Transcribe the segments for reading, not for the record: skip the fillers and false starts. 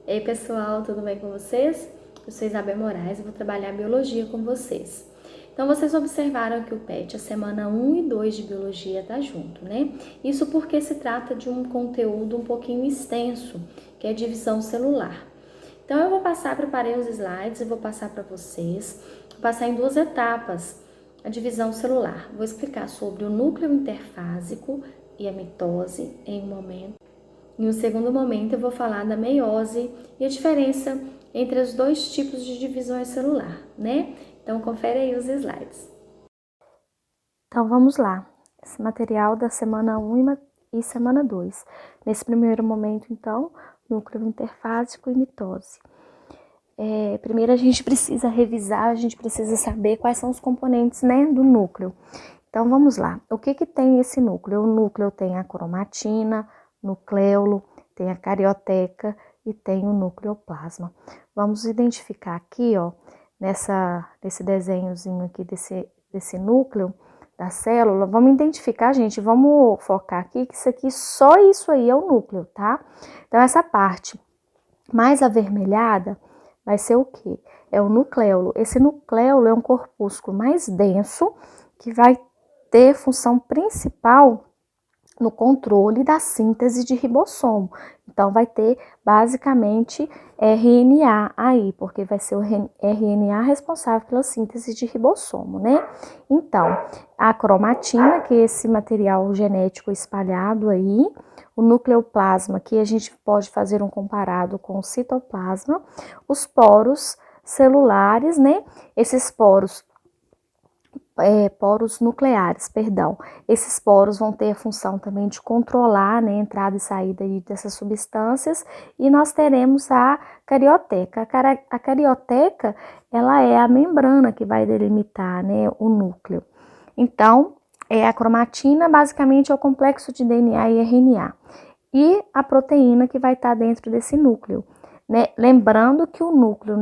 Ei pessoal, tudo bem com vocês? Eu sou Isabel Moraes e vou trabalhar biologia com vocês. Então vocês observaram que o PET, a semana 1 e 2 de biologia tá junto, né? Isso porque se trata de um conteúdo um pouquinho extenso, que é divisão celular. Então eu vou preparei os slides e vou passar para vocês, vou passar em duas etapas a divisão celular. Vou explicar sobre o núcleo interfásico e a mitose em um momento. Em um segundo momento, eu vou falar da meiose e a diferença entre os dois tipos de divisões celular, né? Então, confere aí os slides. Então, vamos lá. Esse material da semana 1 e semana 2. Nesse primeiro momento, então, núcleo interfásico e mitose. Primeiro, a gente precisa revisar, a gente precisa saber quais são os componentes, né, do núcleo. Então, vamos lá. O que tem esse núcleo? O núcleo tem a cromatina, nucleolo, tem a carioteca e tem o nucleoplasma. Vamos identificar aqui, ó, nesse desenhozinho aqui desse núcleo da célula, vamos identificar, gente, vamos focar aqui que só isso aí é o núcleo, tá? Então, essa parte mais avermelhada vai ser o quê? É o nucleolo. Esse nucleolo é um corpúsculo mais denso que vai ter função principal no controle da síntese de ribossomo. Então, vai ter basicamente RNA aí, porque vai ser o RNA responsável pela síntese de ribossomo, né? Então, a cromatina, que é esse material genético espalhado aí, o nucleoplasma, que a gente pode fazer um comparado com o citoplasma, os poros celulares, né? Esses poros nucleares, perdão. Esses poros vão ter a função também de controlar, né, a entrada e saída dessas substâncias, e nós teremos a carioteca. A carioteca, ela é a membrana que vai delimitar, né, o núcleo. Então, a cromatina basicamente é o complexo de DNA e RNA. E a proteína que vai estar dentro desse núcleo. Né? Lembrando que o núcleo,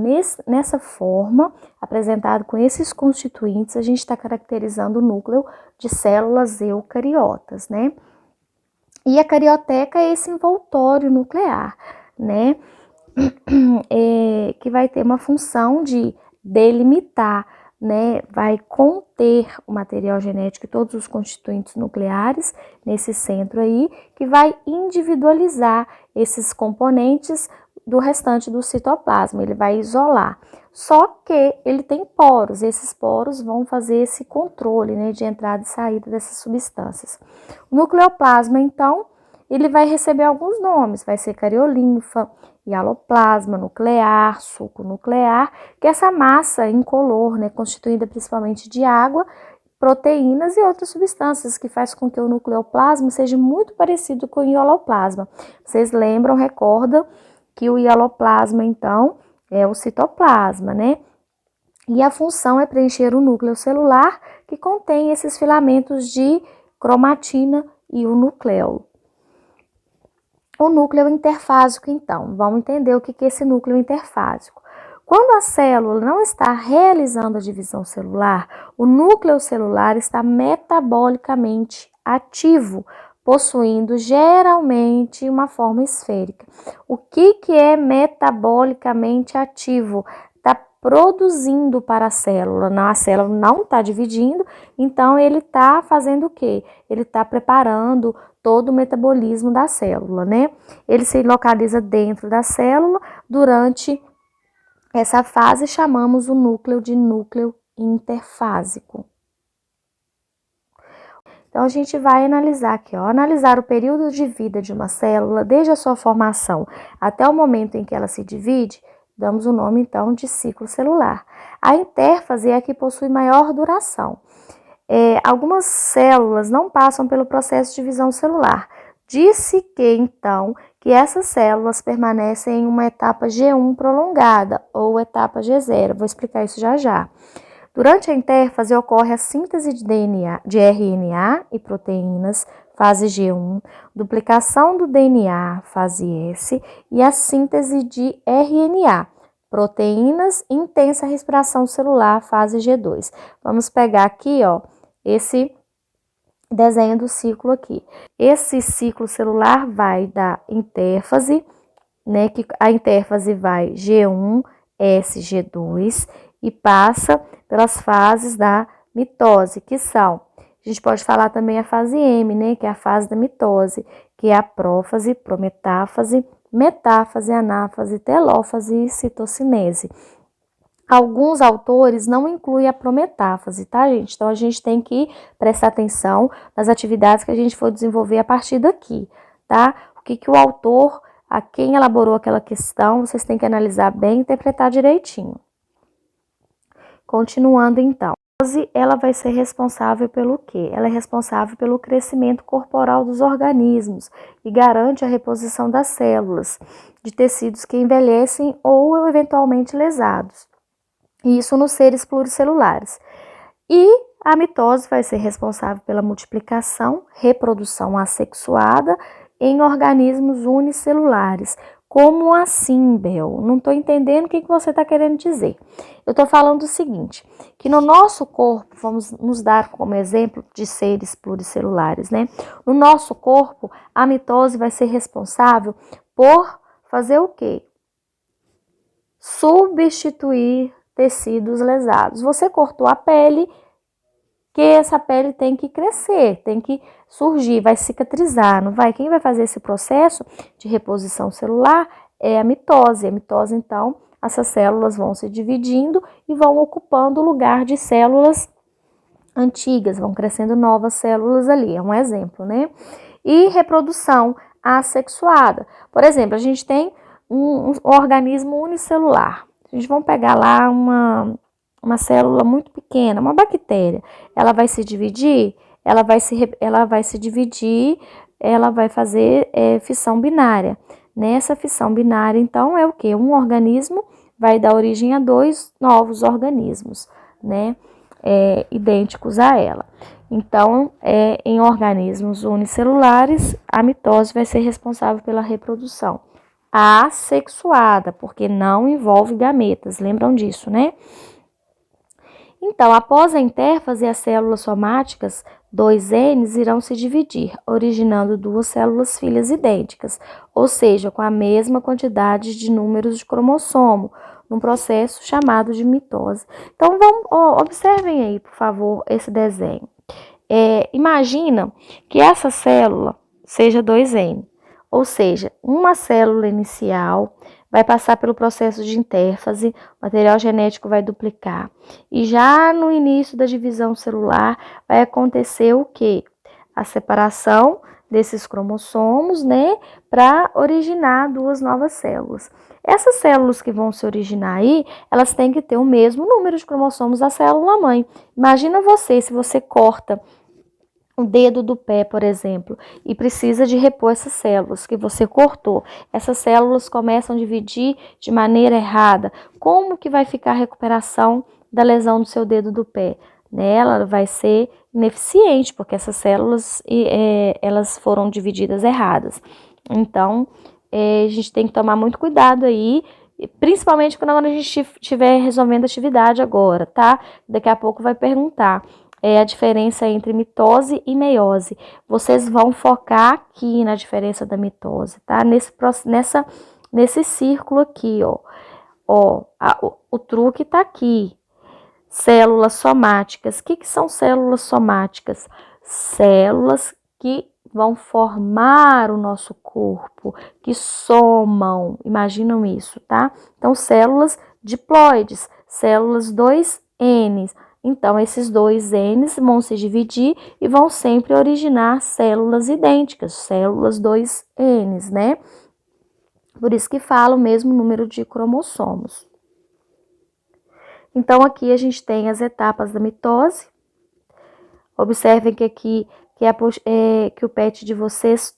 nessa forma, apresentado com esses constituintes, a gente está caracterizando o núcleo de células eucariotas, né? E a carioteca é esse envoltório nuclear, né? Que vai ter uma função de delimitar, né? Vai conter o material genético e todos os constituintes nucleares nesse centro aí, que vai individualizar esses componentes do restante do citoplasma, ele vai isolar. Só que ele tem poros, esses poros vão fazer esse controle, né, de entrada e saída dessas substâncias. O nucleoplasma, então, ele vai receber alguns nomes, vai ser cariolinfa, hialoplasma nuclear, suco nuclear, que é essa massa incolor, né, constituída principalmente de água, proteínas e outras substâncias que faz com que o nucleoplasma seja muito parecido com o hialoplasma. Vocês lembram, recordam que o hialoplasma, então, é o citoplasma, né? E a função é preencher o núcleo celular que contém esses filamentos de cromatina e o nucleolo. O núcleo interfásico, então, vamos entender o que é esse núcleo interfásico. Quando a célula não está realizando a divisão celular, o núcleo celular está metabolicamente ativo, possuindo geralmente uma forma esférica. O que é metabolicamente ativo? Está produzindo para a célula não está dividindo, então ele está fazendo o quê? Ele está preparando todo o metabolismo da célula, né? Ele se localiza dentro da célula. Durante essa fase, chamamos o núcleo de núcleo interfásico. Então, a gente vai analisar aqui, ó, analisar o período de vida de uma célula, desde a sua formação até o momento em que ela se divide, damos o nome, então, de ciclo celular. A intérfase é a que possui maior duração. Algumas células não passam pelo processo de divisão celular. Disse que, então, que essas células permanecem em uma etapa G1 prolongada ou etapa G0. Vou explicar isso já já. Durante a intérfase ocorre a síntese de DNA, de RNA e proteínas, fase G1, duplicação do DNA, fase S, e a síntese de RNA, proteínas, intensa respiração celular, fase G2. Vamos pegar aqui, ó, esse desenho do ciclo aqui. Esse ciclo celular vai da intérfase né, que a intérfase vai G1, S, G2 e passa pelas fases da mitose, que são, a gente pode falar também a fase M, né, que é a fase da mitose, que é a prófase, prometáfase, metáfase, anáfase, telófase e citocinese. Alguns autores não incluem a prometáfase, tá, gente? Então, a gente tem que prestar atenção nas atividades que a gente for desenvolver a partir daqui, tá? O que o autor, a quem elaborou aquela questão, vocês têm que analisar bem e interpretar direitinho. Continuando, então. A mitose, ela vai ser responsável pelo quê? Ela é responsável pelo crescimento corporal dos organismos e garante a reposição das células de tecidos que envelhecem ou eventualmente lesados. Isso nos seres pluricelulares. E a mitose vai ser responsável pela multiplicação, reprodução assexuada em organismos unicelulares. Como assim, Bel? Não estou entendendo o que você está querendo dizer. Eu estou falando o seguinte, que no nosso corpo, vamos nos dar como exemplo de seres pluricelulares, né? No nosso corpo, a mitose vai ser responsável por fazer o quê? Substituir tecidos lesados. Você cortou a pele, que essa pele tem que crescer, tem que surgir, vai cicatrizar, não vai? Quem vai fazer esse processo de reposição celular é a mitose. A mitose, então, essas células vão se dividindo e vão ocupando o lugar de células antigas, vão crescendo novas células ali, é um exemplo, né? E reprodução assexuada. Por exemplo, a gente tem um organismo unicelular. A gente vai pegar lá uma célula muito pequena, uma bactéria. Ela vai se dividir, ela vai se dividir, ela vai fazer fissão binária. Nessa fissão binária, então, é o quê? Um organismo vai dar origem a dois novos organismos, né? Idênticos a ela. Então, em organismos unicelulares, a mitose vai ser responsável pela reprodução assexuada, porque não envolve gametas, lembram disso, né? Então, após a intérfase, as células somáticas 2N irão se dividir, originando duas células filhas idênticas, ou seja, com a mesma quantidade de números de cromossomo, num processo chamado de mitose. Então, observem aí, por favor, esse desenho. Imagina que essa célula seja 2N, ou seja, uma célula inicial vai passar pelo processo de intérfase, o material genético vai duplicar. E já no início da divisão celular vai acontecer o quê? A separação desses cromossomos, né, para originar duas novas células. Essas células que vão se originar aí, elas têm que ter o mesmo número de cromossomos da célula-mãe. Imagina se você corta o dedo do pé, por exemplo, e precisa de repor essas células que você cortou. Essas células começam a dividir de maneira errada. Como que vai ficar a recuperação da lesão do seu dedo do pé? Ela vai ser ineficiente, porque essas células elas foram divididas erradas. Então, a gente tem que tomar muito cuidado aí, principalmente quando a gente estiver resolvendo a atividade agora, tá? Daqui a pouco vai perguntar a diferença entre mitose e meiose. Vocês vão focar aqui na diferença da mitose, tá? Nesse círculo aqui, ó. O truque tá aqui. Células somáticas. O que são células somáticas? Células que vão formar o nosso corpo, que somam. Imaginam isso, tá? Então, células diploides, células 2N. Então, esses 2Ns vão se dividir e vão sempre originar células idênticas, células 2Ns, né? Por isso que fala o mesmo número de cromossomos. Então, aqui a gente tem as etapas da mitose. Observem que aqui que o PET de vocês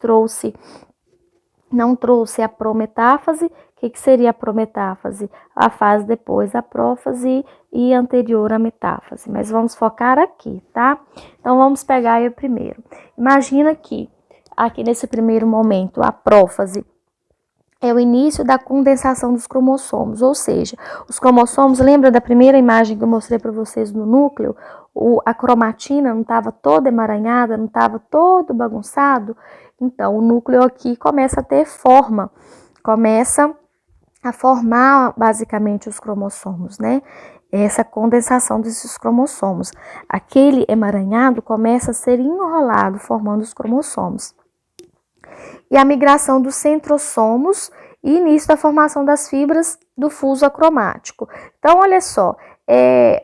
não trouxe a prometáfase. O que seria a prometáfase? A fase depois da prófase e anterior à metáfase. Mas vamos focar aqui, tá? Então, vamos pegar aí o primeiro. Imagina que aqui nesse primeiro momento, a prófase é o início da condensação dos cromossomos, ou seja, os cromossomos, lembra da primeira imagem que eu mostrei para vocês no núcleo? A cromatina não estava toda emaranhada, não estava todo bagunçado? Então, o núcleo aqui começa a ter forma. começa a formar basicamente os cromossomos, né? Essa condensação desses cromossomos. Aquele emaranhado começa a ser enrolado, formando os cromossomos. E a migração dos centrosomos e início da formação das fibras do fuso acromático. Então, olha só,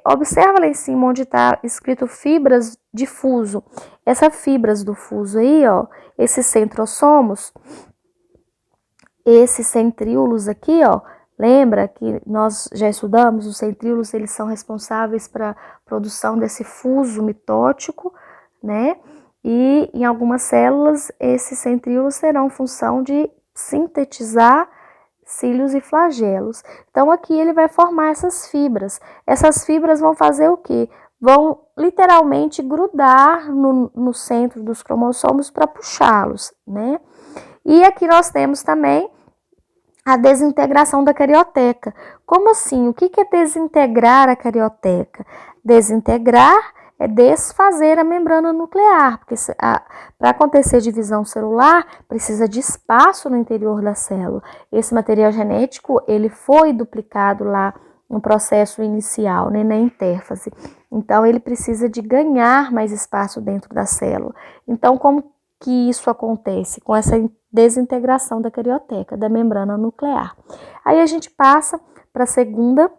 observa lá em cima onde está escrito fibras de fuso. Essas fibras do fuso aí, ó, esses centrosomos, esses centríolos aqui, ó, lembra que nós já estudamos, os centríolos, eles são responsáveis para a produção desse fuso mitótico, né? E em algumas células, esses centríolos terão função de sintetizar cílios e flagelos. Então, aqui ele vai formar essas fibras. Essas fibras vão fazer o quê? Vão literalmente grudar no centro dos cromossomos para puxá-los, né? E aqui nós temos também a desintegração da carioteca. Como assim? O que é desintegrar a carioteca? Desintegrar é desfazer a membrana nuclear, porque para acontecer divisão celular, precisa de espaço no interior da célula. Esse material genético, ele foi duplicado lá no processo inicial, né, na intérfase. Então, ele precisa de ganhar mais espaço dentro da célula. Então, como que isso acontece? Com essa desintegração da carioteca, da membrana nuclear. Aí a gente passa para a segunda,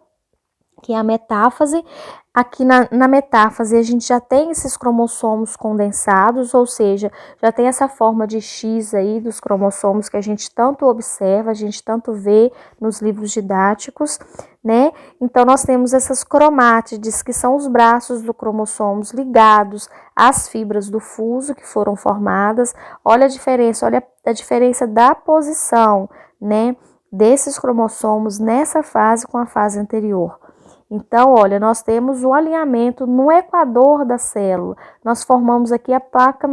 que é a metáfase. Aqui na metáfase a gente já tem esses cromossomos condensados, ou seja, já tem essa forma de X aí dos cromossomos que a gente tanto observa, a gente tanto vê nos livros didáticos, né? Então nós temos essas cromátides, que são os braços do cromossomos ligados às fibras do fuso que foram formadas. Olha a diferença da posição, né, desses cromossomos nessa fase com a fase anterior. Então, olha, nós temos o alinhamento no equador da célula. Nós formamos aqui a placa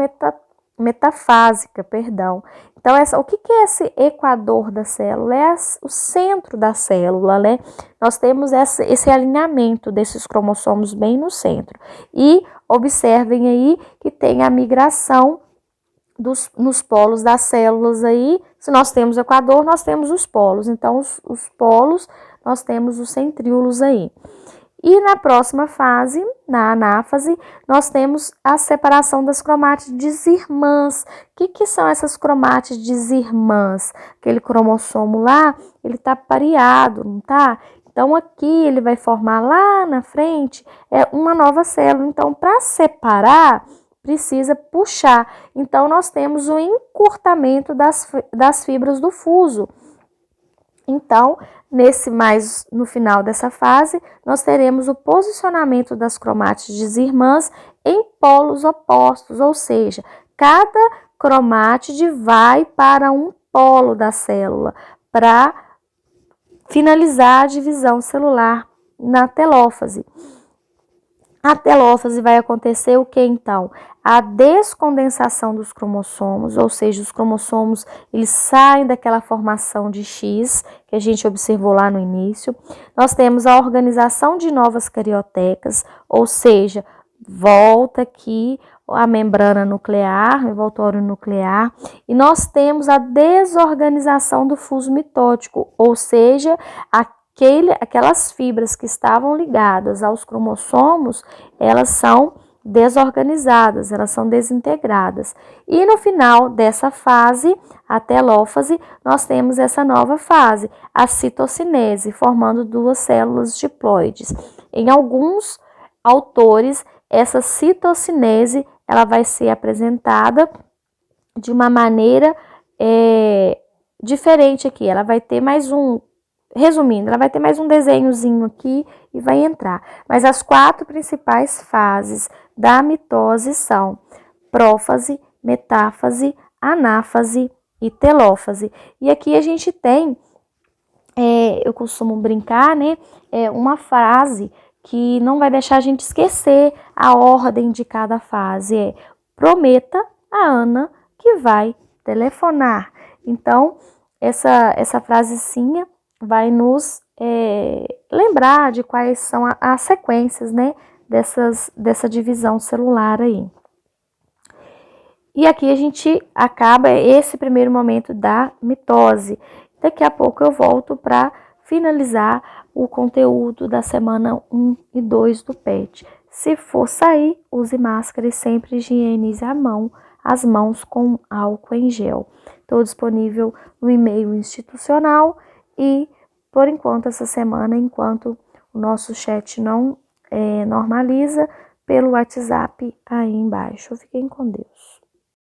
metafásica, perdão. Então, o que é esse equador da célula? É o centro da célula, né? Nós temos esse alinhamento desses cromossomos bem no centro. E observem aí que tem a migração nos polos das células aí. Se nós temos o equador, nós temos os polos. Então, os polos, nós temos os centríolos aí. E na próxima fase, na anáfase, nós temos a separação das cromátides irmãs. O que são essas cromátides irmãs? Aquele cromossomo lá, ele está pareado, não tá? Então, aqui ele vai formar lá na frente uma nova célula. Então, para separar, precisa puxar. Então, nós temos o encurtamento das fibras do fuso. Então, no final dessa fase, nós teremos o posicionamento das cromátides irmãs em polos opostos, ou seja, cada cromátide vai para um polo da célula para finalizar a divisão celular na telófase. A telófase vai acontecer o que então? A descondensação dos cromossomos, ou seja, os cromossomos eles saem daquela formação de X que a gente observou lá no início. Nós temos a organização de novas cariotecas, ou seja, volta aqui a membrana nuclear, o envoltório nuclear, e nós temos a desorganização do fuso mitótico, ou seja, aquelas fibras que estavam ligadas aos cromossomos, elas são desorganizadas, elas são desintegradas. E no final dessa fase, a telófase, nós temos essa nova fase, a citocinese, formando duas células diploides. Em alguns autores, essa citocinese, ela vai ser apresentada de uma maneira diferente aqui. Ela vai ter mais resumindo, ela vai ter mais um desenhozinho aqui e vai entrar. Mas as 4 principais fases da mitose são prófase, metáfase, anáfase e telófase. E aqui a gente tem, eu costumo brincar, né, uma frase que não vai deixar a gente esquecer a ordem de cada fase. Prometa a Ana que vai telefonar. Então, essa frasezinha vai nos lembrar de quais são as sequências, né, dessa divisão celular aí. E aqui a gente acaba esse primeiro momento da mitose. Daqui a pouco eu volto para finalizar o conteúdo da semana 1 e 2 do PET. Se for sair, use máscara e sempre higienize as mãos com álcool em gel. Estou disponível no e-mail institucional e, por enquanto, essa semana, enquanto o nosso chat não normaliza, pelo WhatsApp aí embaixo. Fiquem com Deus.